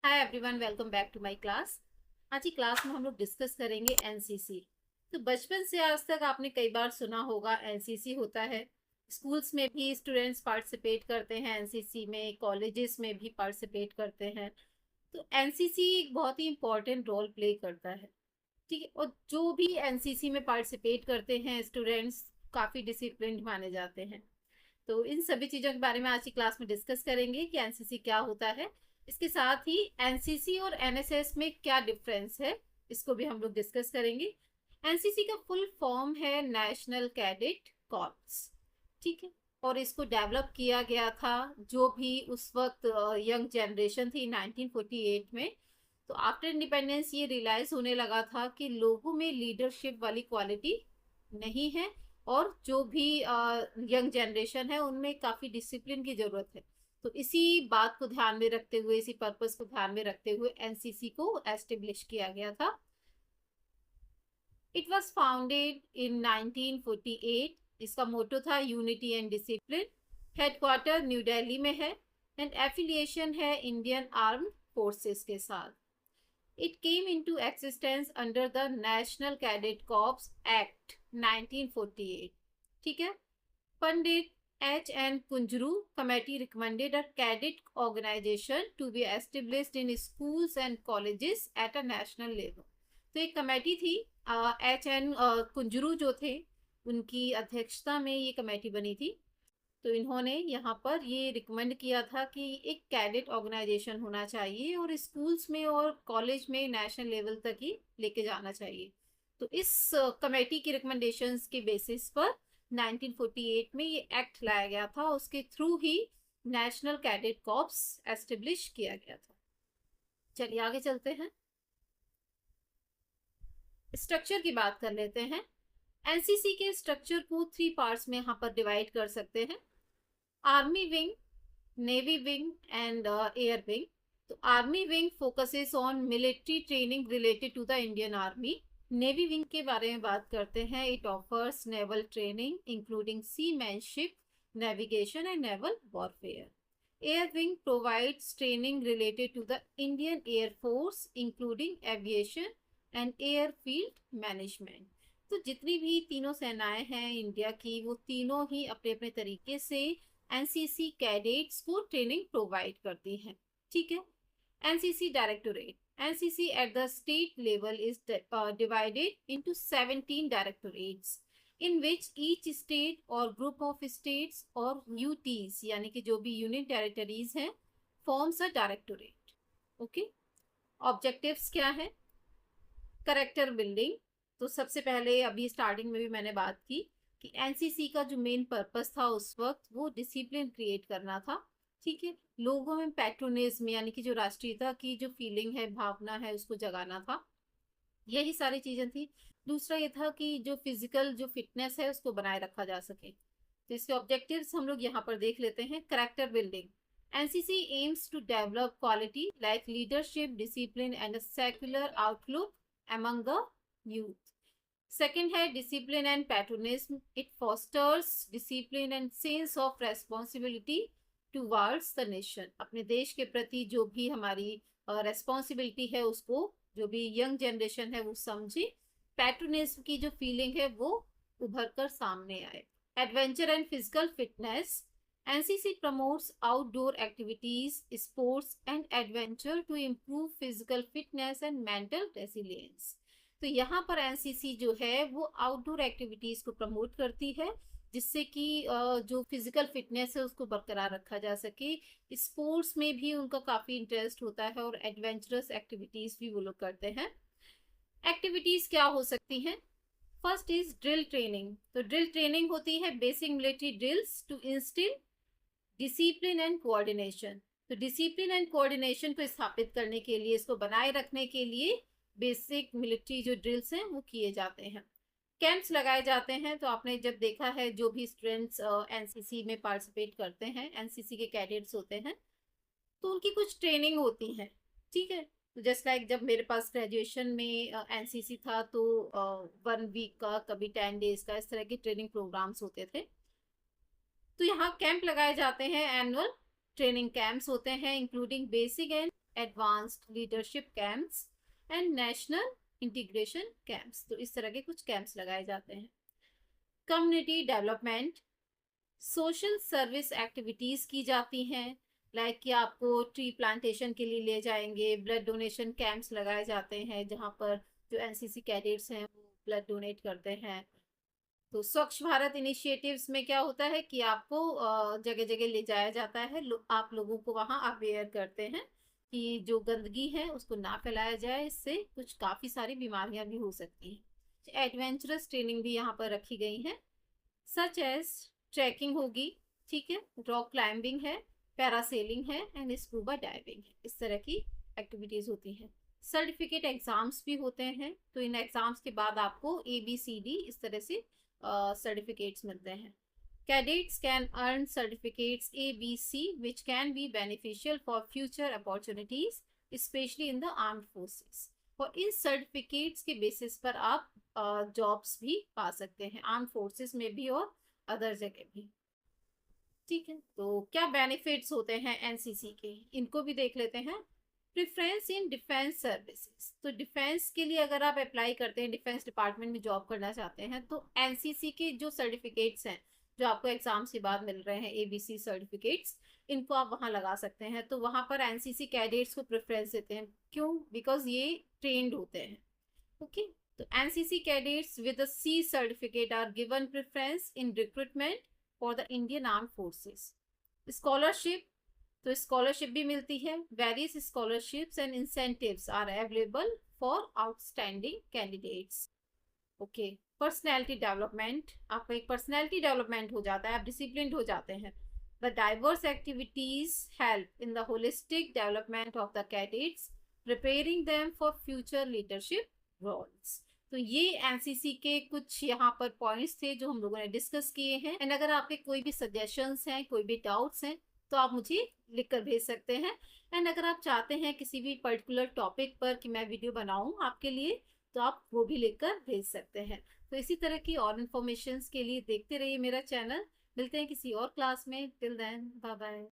Hi everyone, welcome back to my class. आज की class में हम लोग डिस्कस करेंगे एनसीसी। तो बचपन से आज तक आपने कई बार सुना होगा एनसीसी होता है। स्कूल्स में भी स्टूडेंट्स पार्टिसिपेट करते हैं एनसीसी में, कॉलेजेस में भी पार्टिसिपेट करते हैं। तो एनसीसी एक बहुत ही इम्पोर्टेंट रोल प्ले करता है। ठीक है, और जो भी एनसीसी में पार्टिसिपेट करते हैं स्टूडेंट्स काफ़ी डिसिप्लिन्ड माने जाते हैं। तो इन सभी चीज़ों के बारे में आज की क्लास में डिस्कस करेंगे कि एनसीसी क्या होता है। इसके साथ ही एनसीसी और एनएसएस में क्या डिफरेंस है, इसको भी हम लोग डिस्कस करेंगे। एनसीसी का फुल फॉर्म है नेशनल कैडेट कॉर्प्स। ठीक है, और इसको डेवलप किया गया था जो भी उस वक्त यंग जनरेशन थी 1948 में। तो आफ्टर इंडिपेंडेंस ये रियलाइज होने लगा था कि लोगों में लीडरशिप वाली क्वालिटी नहीं है, और जो भी यंग जनरेशन है उनमें काफ़ी डिसिप्लिन की ज़रूरत है। तो इसी बात को ध्यान में रखते हुए, इसी पर्पस को ध्यान में रखते हुए एनसीसी को एस्टेब्लिश किया गया था। It was founded in 1948। इसका मोटो था unity and discipline. Headquarter new Delhi में है एंड एफिलिएशन है इंडियन आर्म्ड फोर्सेस के साथ। It came into existence under the National Cadet Corps Act 1948. ठीक है, पंडित H.N. Kunjru committee recommended a cadet organization to be established in schools and colleges at a national level. तो एक committee थी, H.N. Kunzru जो थे उनकी अध्यक्षता में ये कमेटी बनी थी। तो इन्होंने यहाँ पर ये रिकमेंड किया था कि एक कैडेट ऑर्गेनाइजेशन होना चाहिए और स्कूल्स में और कॉलेज में नेशनल लेवल तक ही लेके जाना चाहिए। तो इस कमेटी की रिकमेंडेशंस के बेसिस पर 1948 में ये एक्ट लाया गया था। उसके थ्रू ही नेशनल कैडेट कॉर्प्स एस्टेब्लिश किया गया था। चलिए आगे चलते हैं, स्ट्रक्चर की बात कर लेते हैं। एनसीसी के स्ट्रक्चर को 3 पार्ट्स में यहाँ पर डिवाइड कर सकते हैं, army wing, navy wing and air wing. तो army wing focuses on military training related to the Indian army. Navy wing के बारे में बात करते हैं, it offers naval training including seamanship, navigation and naval warfare. Air wing provides training related to the Indian air force including aviation and airfield management. तो जितनी भी तीनों सेनाएं हैं इंडिया की, वो तीनों ही अपने अपने तरीके से एनसीसी कैडेट्स को ट्रेनिंग प्रोवाइड करती हैं। ठीक है, NCC directorate, NCC at the state level is divided into 17 directorates in which each state और ग्रुप ऑफ स्टेट्स और यूटीज यानी कि जो भी यूनियन टेरिटरीज हैं forms a directorate. Okay, objectives क्या है? Character building. तो सबसे पहले अभी स्टार्टिंग में भी मैंने बात की कि एनसीसी का जो मेन पर्पस था उस वक्त वो डिसिप्लिन क्रिएट करना था। ठीक है, लोगों में पैट्रोनिज्म यानी कि जो राष्ट्रीयता की जो फीलिंग है, भावना है, उसको जगाना था। यही सारी चीज़ें थी। दूसरा ये था कि जो फिजिकल जो फिटनेस है उसको बनाए रखा जा सके। तो इसके ऑब्जेक्टिव्स हम लोग यहाँ पर देख लेते हैं। Character building, NCC aims to develop quality like leadership, discipline and a secular outlook among the youth. Second है discipline and patriotism. It fosters discipline and sense of responsibility towards the nation. अपने देश के प्रति जो भी हमारी responsibility है उसको जो भी यंग जनरेशन है वो समझे। पैट्रोनिज्म की जो फीलिंग है वो उभर कर सामने आए। Adventure and physical fitness, NCC promotes outdoor activities, sports and adventure to improve physical fitness and mental resilience. तो यहाँ पर NCC जो है वो आउटडोर एक्टिविटीज़ को प्रमोट करती है जिससे कि जो फिजिकल फिटनेस है उसको बरकरार रखा जा सके। स्पोर्ट्स में भी उनका काफ़ी इंटरेस्ट होता है और एडवेंचरस एक्टिविटीज़ भी वो लोग करते हैं। एक्टिविटीज़ क्या हो सकती हैं? First is drill training. तो ड्रिल ट्रेनिंग होती है basic military drills to instil discipline and coordination. तो डिसिप्लिन एंड कोऑर्डिनेशन को स्थापित करने के लिए, इसको बनाए रखने के लिए बेसिक मिलिट्री जो ड्रिल्स हैं वो किए जाते हैं। कैंप्स लगाए जाते हैं। तो आपने जब देखा है जो भी स्टूडेंट्स एनसीसी में पार्टिसिपेट करते हैं, एनसीसी के कैडेट्स होते हैं, तो उनकी कुछ ट्रेनिंग होती है। ठीक है, तो जस्ट लाइक जब मेरे पास ग्रेजुएशन में एनसीसी था तो 1 वीक का, कभी 10 डेज का, इस तरह के ट्रेनिंग प्रोग्राम्स होते थे। तो यहाँ कैंप लगाए जाते हैं, एनुअल ट्रेनिंग कैंप्स होते हैं including basic and advanced leadership camps and national integration camps. तो इस तरह के कुछ कैंप्स लगाए जाते हैं। Community development, social service activities की जाती हैं, लाइक कि आपको ट्री प्लांटेशन के लिए ले जाएंगे, ब्लड डोनेशन कैंप्स लगाए जाते हैं जहाँ पर जो एनसीसी कैडेट्स हैं वो ब्लड डोनेट करते हैं। तो स्वच्छ भारत इनिशिएटिव्स में क्या होता है कि आपको जगह जगह ले जाया जाता है, आप लोगों को वहाँ अवेयर करते हैं कि जो गंदगी है उसको ना फैलाया जाए, इससे कुछ काफ़ी सारी बीमारियां भी हो सकती हैं। एडवेंचरस ट्रेनिंग भी यहाँ पर रखी गई है, सच एज ट्रैकिंग होगी, ठीक है, रॉक क्लाइंबिंग है, पैरासेलिंग है एंड स्कूबा डाइविंग है। इस तरह की एक्टिविटीज़ होती हैं। सर्टिफिकेट एग्जाम्स भी होते हैं, तो इन एग्जाम्स के बाद आपको ABCD इस तरह से सर्टिफिकेट्स मिलते हैं। Cadets can earn certificates ABC which can be beneficial for future opportunities, especially in the armed forces. और इन सर्टिफिकेट्स के बेसिस पर आप जॉब्स भी पा सकते हैं, आर्म फोर्सेस में भी और अदर जगह भी। ठीक है, तो क्या बेनिफिट्स होते हैं एनसीसी के, इनको भी देख लेते हैं। प्रेफरेंस इन डिफेंस सर्विसेज, तो डिफेंस के लिए अगर आप अप्लाई करते हैं, डिफेंस डिपार्टमेंट में जॉब करना चाहते हैं, तो एनसीसी के जो सर्टिफिकेट्स हैं जो आपको एग्जाम्स के बाद मिल रहे हैं, ABC सर्टिफिकेट्स, इनको आप वहाँ लगा सकते हैं। तो वहाँ पर एनसीसी कैडेट्स को प्रेफरेंस देते हैं, क्यों? बिकॉज ये ट्रेंड होते हैं। ओके, तो NCC cadets with C certificate are given preference in recruitment for the Indian arm forces. Scholarship, तो स्कॉलरशिप भी मिलती है। Various scholarships and incentives are available for outstanding candidates. Okay, personality development, आपका एक personality development हो जाता है, आप डिसिप्लिन हो जाते हैं। The diverse activities help in the holistic development of the cadets, preparing them for future leadership roles. तो ये एनसीसी के कुछ यहाँ पर पॉइंट्स थे जो हम लोगों ने डिस्कस किए हैं। एंड अगर आपके कोई भी सजेशंस हैं, कोई भी डाउट्स हैं, तो आप मुझे लिख कर भेज सकते हैं। एंड अगर आप चाहते हैं किसी भी पर्टिकुलर टॉपिक पर कि मैं वीडियो बनाऊं आपके लिए, तो आप वो भी लिखकर भेज सकते हैं। तो इसी तरह की और इन्फॉर्मेशन के लिए देखते रहिए मेरा चैनल। मिलते हैं किसी और क्लास में। Till then, bye bye.